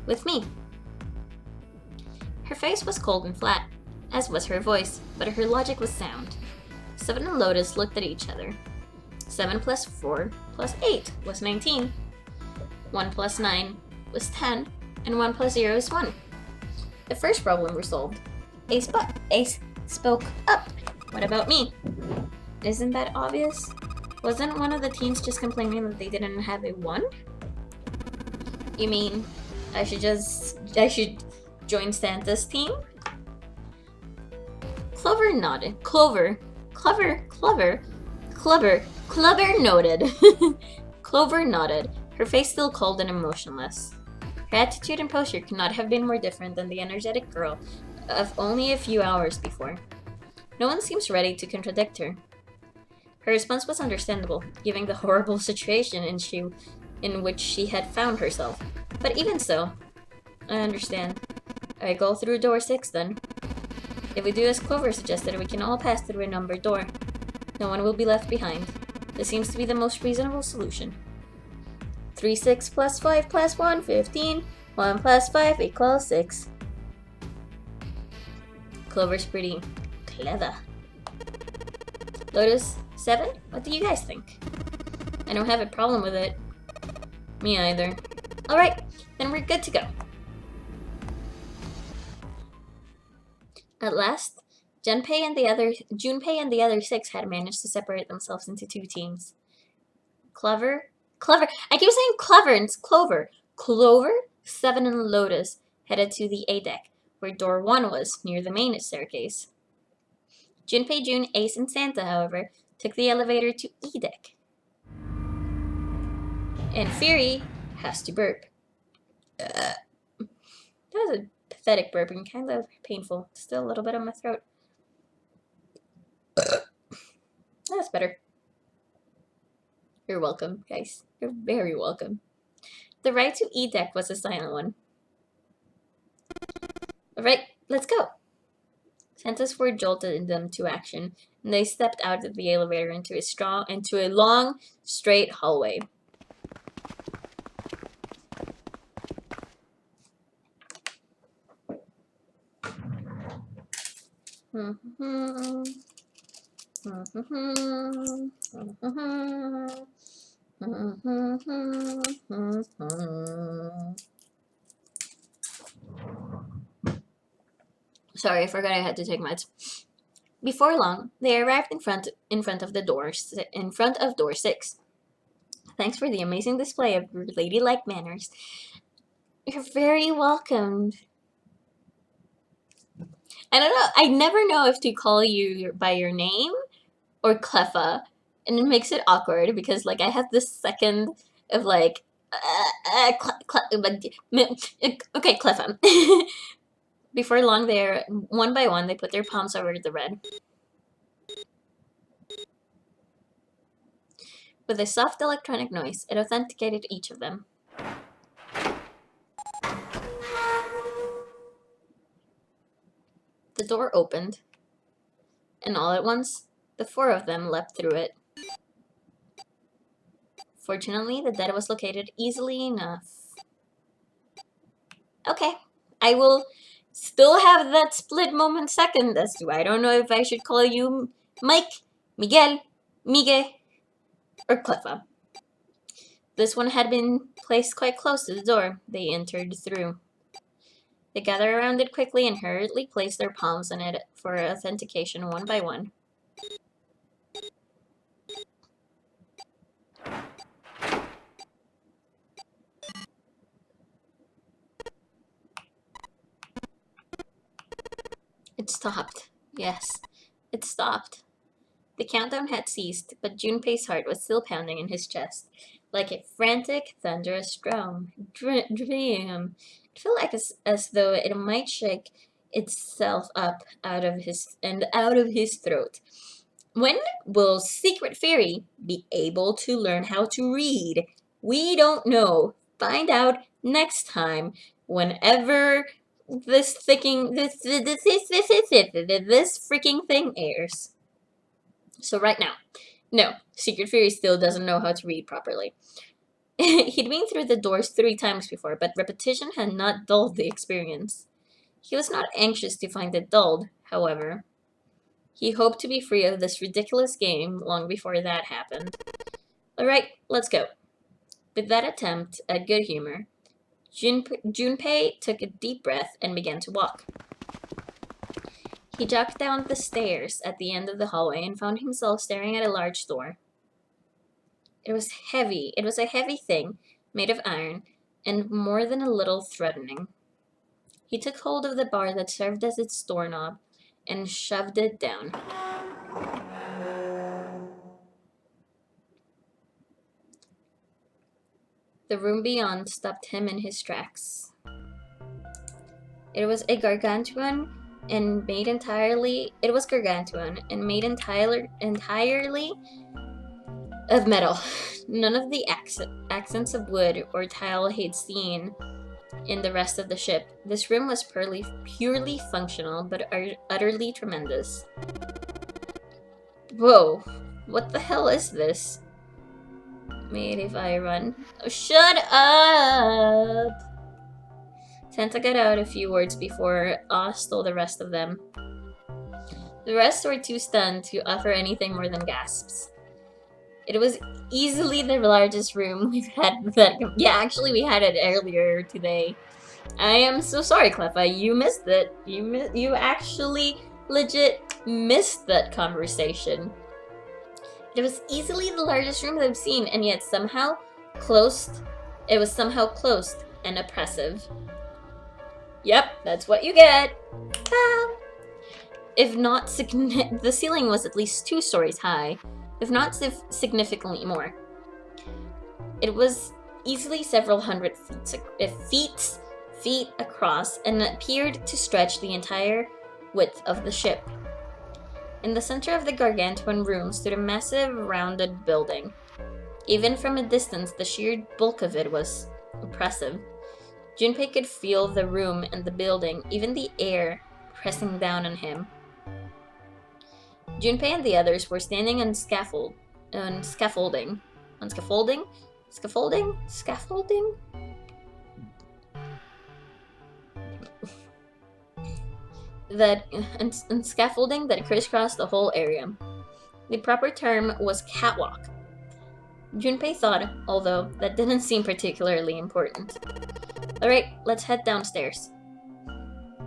with me. Her face was cold and flat, as was her voice, but her logic was sound. Seven and Lotus looked at each other. 7 plus 4 plus 8 was 19. 1 plus 9 was 10, and 1 plus 0 is 1. The first problem was solved. Ace spoke up. What about me? Isn't that obvious? Wasn't one of the teams just complaining that they didn't have a 1? You mean I should join Santa's team? Clover nodded. Clover nodded. Clover nodded, her face still cold and emotionless. Her attitude and posture could not have been more different than the energetic girl of only a few hours before. No one seems ready to contradict her. Her response was understandable, given the horrible situation in which she had found herself. But even so, I understand. I go through door 6 then. If we do as Clover suggested, we can all pass through a numbered door. No one will be left behind. This seems to be the most reasonable solution. 3, 6 plus 5 plus 1, 15. 1 plus 5 equals 6. Clover's pretty clever. Lotus, 7? What do you guys think? I don't have a problem with it. Me either. Alright, then we're good to go. At last, Junpei and the other 6 had managed to separate themselves into 2 teams. Clover? I keep saying Clever and it's Clover. Clover, 7 and Lotus headed to the A deck, where door 1 was, near the main staircase. Junpei, June, Ace, and Santa, however, took the elevator to E deck. And Firi has to burp. That was a pathetic burp and kind of painful. Still a little bit on my throat. That's better. You're welcome, guys. You're very welcome. The ride to E deck was a silent one. Alright, let's go. Santa's word jolted them to action, and they stepped out of the elevator into a long, straight hallway. Sorry, I forgot I had to take meds. Before long, they arrived in front of door 6. Thanks for the amazing display of your ladylike manners. You're very welcome. I don't know. I never know if to call you by your name or Cleffa, and it makes it awkward because like I have this second of like, okay, Cleffa. Before long, one by one, they put their palms over the red. With a soft electronic noise, it authenticated each of them. The door opened, and all at once, the 4 of them leapt through it. Fortunately, the dead was located easily enough. Okay, I will still have that split moment second as to I don't know if I should call you Mike, Miguel, Miguel, or Cleffa. This one had been placed quite close to the door they entered through. They gathered around it quickly and hurriedly placed their palms on it for authentication one by one. It stopped. Yes, it stopped. The countdown had ceased, but Junpei's heart was still pounding in his chest, like a frantic, thunderous drum. Dream. It felt like as though it might shake itself up out of his throat. When will SecretFiri be able to learn how to read? We don't know. Find out next time. Whenever this freaking thing airs. So right now, no, SecretFiri still doesn't know how to read properly. He'd been through the doors 3 times before, but repetition had not dulled the experience. He was not anxious to find it dulled, however. He hoped to be free of this ridiculous game long before that happened. Alright, let's go. With that attempt at good humor, Junpei took a deep breath and began to walk. He jogged down the stairs at the end of the hallway and found himself staring at a large door. It was heavy. It was a heavy thing, made of iron, and more than a little threatening. He took hold of the bar that served as its doorknob and shoved it down. The room beyond stopped him in his tracks. It was gargantuan and made entirely of metal. None of the accents of wood or tile he'd seen in the rest of the ship. This room was purely functional, but utterly tremendous. Whoa, what the hell is this? Mate, if I run. Oh, shut up! Santa got out a few words before Oz stole the rest of them. The rest were too stunned to offer anything more than gasps. It was easily the largest room we've had. Yeah, actually, we had it earlier today. I am so sorry, Cleffa. You missed it. You actually legit missed that conversation. It was easily the largest room I've seen, and yet somehow closed. It was somehow closed and oppressive. Yep, that's what you get. Ah. If not, the ceiling was at least 2 stories high, if not significantly more. It was easily several hundred feet across and appeared to stretch the entire width of the ship. In the center of the gargantuan room stood a massive, rounded building. Even from a distance, the sheer bulk of it was oppressive. Junpei could feel the room and the building, even the air, pressing down on him. Junpei and the others were standing on scaffolding that crisscrossed the whole area. The proper term was catwalk. Junpei thought, although that didn't seem particularly important. Alright, let's head downstairs.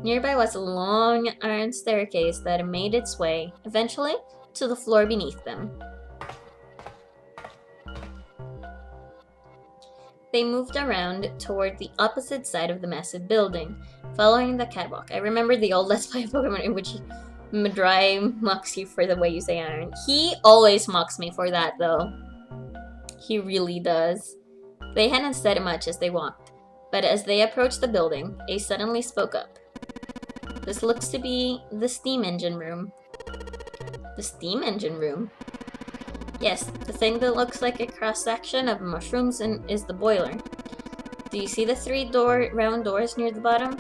Nearby was a long iron staircase that made its way, eventually, to the floor beneath them. They moved around toward the opposite side of the massive building, following the catwalk. I remember the old Let's Play Pokemon in which Madrai mocks you for the way you say iron. He always mocks me for that, though. He really does. They hadn't said much as they walked, but as they approached the building, Ace suddenly spoke up. This looks to be the steam engine room. The steam engine room? Yes, the thing that looks like a cross-section of mushrooms is the boiler. Do you see the 3 round doors near the bottom?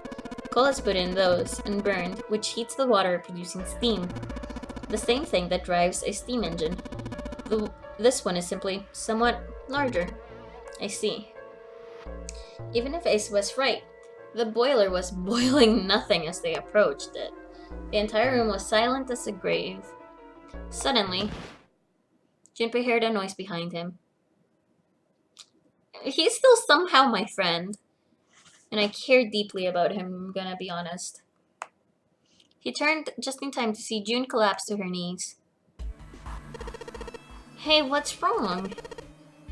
Coal is put in those and burned, which heats the water, producing steam. The same thing that drives a steam engine. This one is simply somewhat larger. I see. Even if Ace was right, the boiler was boiling nothing as they approached it. The entire room was silent as a grave. Suddenly, Junpei heard a noise behind him. He's still somehow my friend, and I care deeply about him, I'm gonna be honest. He turned just in time to see June collapse to her knees. Hey, what's wrong?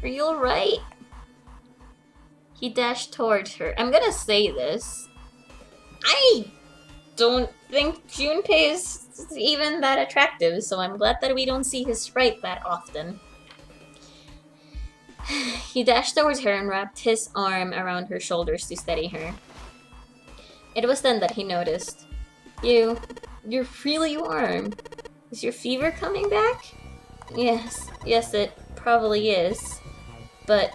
Are you alright? He dashed towards her. I'm gonna say this. I don't think Junpei is even that attractive, so I'm glad that we don't see his sprite that often. He dashed towards her and wrapped his arm around her shoulders to steady her. It was then that he noticed. You're really warm. Is your fever coming back? Yes, it probably is. But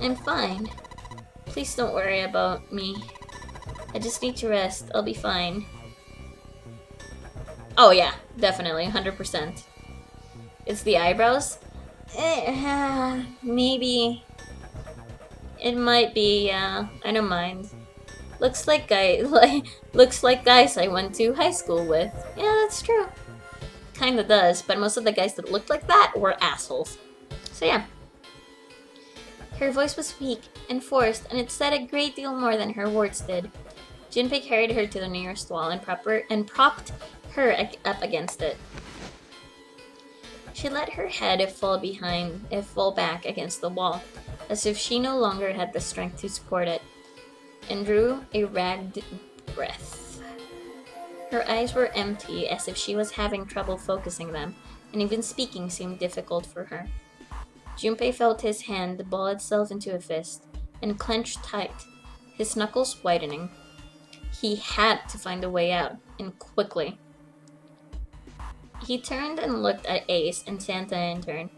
I'm fine. Please don't worry about me. I just need to rest. I'll be fine. Oh yeah, definitely, 100%. It's the eyebrows? Maybe. It might be, yeah. I don't mind. Looks like guys I went to high school with. Yeah, that's true. Kinda does, but most of the guys that looked like that were assholes. So yeah. Her voice was weak and forced, and it said a great deal more than her words did. Junpei carried her to the nearest wall and propped her up against it. She let her head fall back against the wall, as if she no longer had the strength to support it, and drew a ragged breath. Her eyes were empty, as if she was having trouble focusing them, and even speaking seemed difficult for her. Junpei felt his hand ball itself into a fist, and clenched tight, his knuckles whitening. He had to find a way out, and quickly. He turned and looked at Ace and Santa in turn.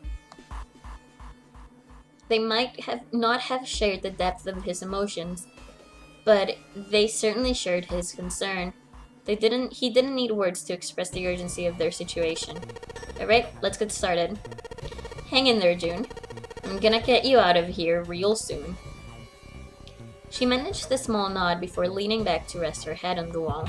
They might not have shared the depth of his emotions, but they certainly shared his concern. He didn't need words to express the urgency of their situation. Alright, let's get started. Hang in there, June. I'm gonna get you out of here real soon. She managed a small nod before leaning back to rest her head on the wall.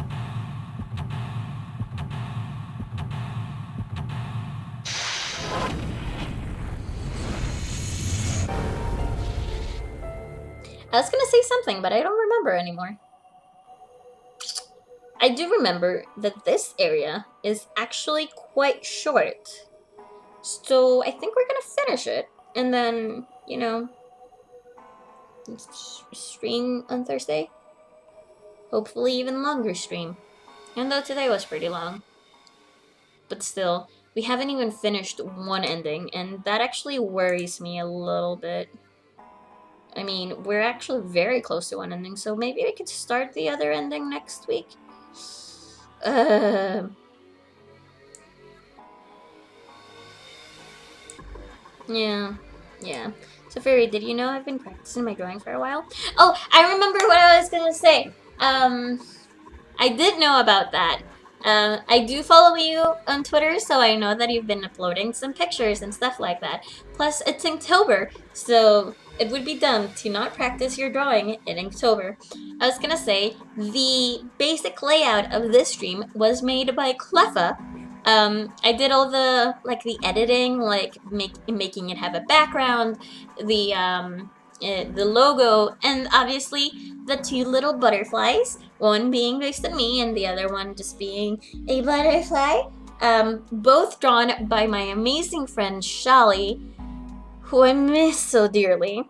I was gonna say something, but I don't remember anymore. I do remember that this area is actually quite short. So I think we're gonna finish it. And then, you know, stream on Thursday. Hopefully even longer stream. Even though today was pretty long. But still, we haven't even finished one ending, and that actually worries me a little bit. I mean, we're actually very close to one ending, so maybe we could start the other ending next week. Yeah. So, Fairy, did you know I've been practicing my drawing for a while? Oh, I remember what I was gonna say. I did know about that. I do follow you on Twitter, so I know that you've been uploading some pictures and stuff like that. Plus, it's Inktober, so it would be dumb to not practice your drawing in Inktober. I was gonna say, the basic layout of this stream was made by Cleffa. I did all the editing, making it have a background, the logo, and obviously the two little butterflies, one being based on me and the other one just being a butterfly, both drawn by my amazing friend Shali, who I miss so dearly.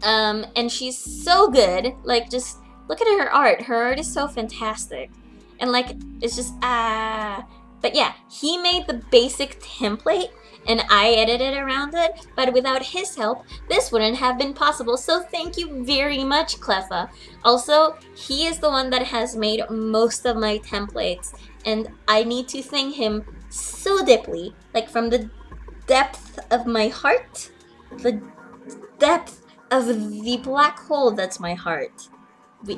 And she's so good. Like, just look at her art. Her art is so fantastic. And it's just, But yeah, he made the basic template, and I edited around it, but without his help, this wouldn't have been possible, so thank you very much, Cleffa. Also, he is the one that has made most of my templates, and I need to thank him so deeply, from the depth of my heart, the depth of the black hole that's my heart.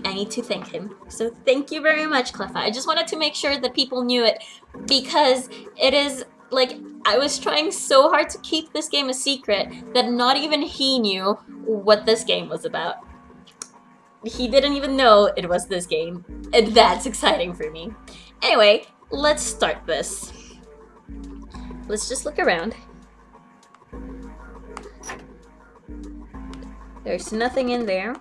I need to thank him. So thank you very much, Cleffa. I just wanted to make sure that people knew it, because it is, I was trying so hard to keep this game a secret that not even he knew what this game was about. He didn't even know it was this game, and that's exciting for me. Anyway, let's start this. Let's just look around. There's nothing in there.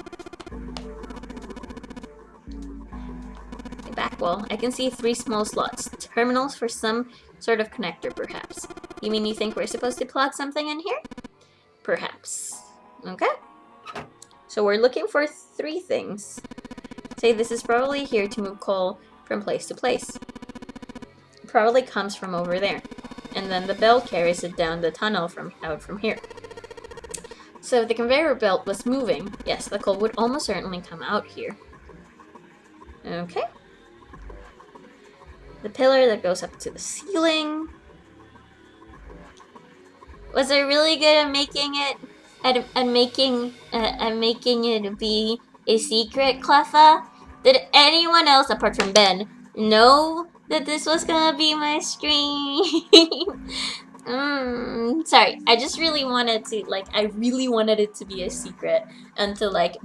Back wall, I can see 3 small slots. Terminals for some sort of connector, perhaps. You mean you think we're supposed to plug something in here? Perhaps. Okay. So we're looking for 3 things. Say this is probably here to move coal from place to place. It probably comes from over there. And then the belt carries it down the tunnel out from here. So if the conveyor belt was moving, yes, the coal would almost certainly come out here. Okay. The pillar that goes up to the ceiling. Was I really good at making it be a secret, Cleffa? Did anyone else apart from Ben know that this was gonna be my stream? Sorry. I just really wanted to, like, I really wanted it to be a secret and to, like,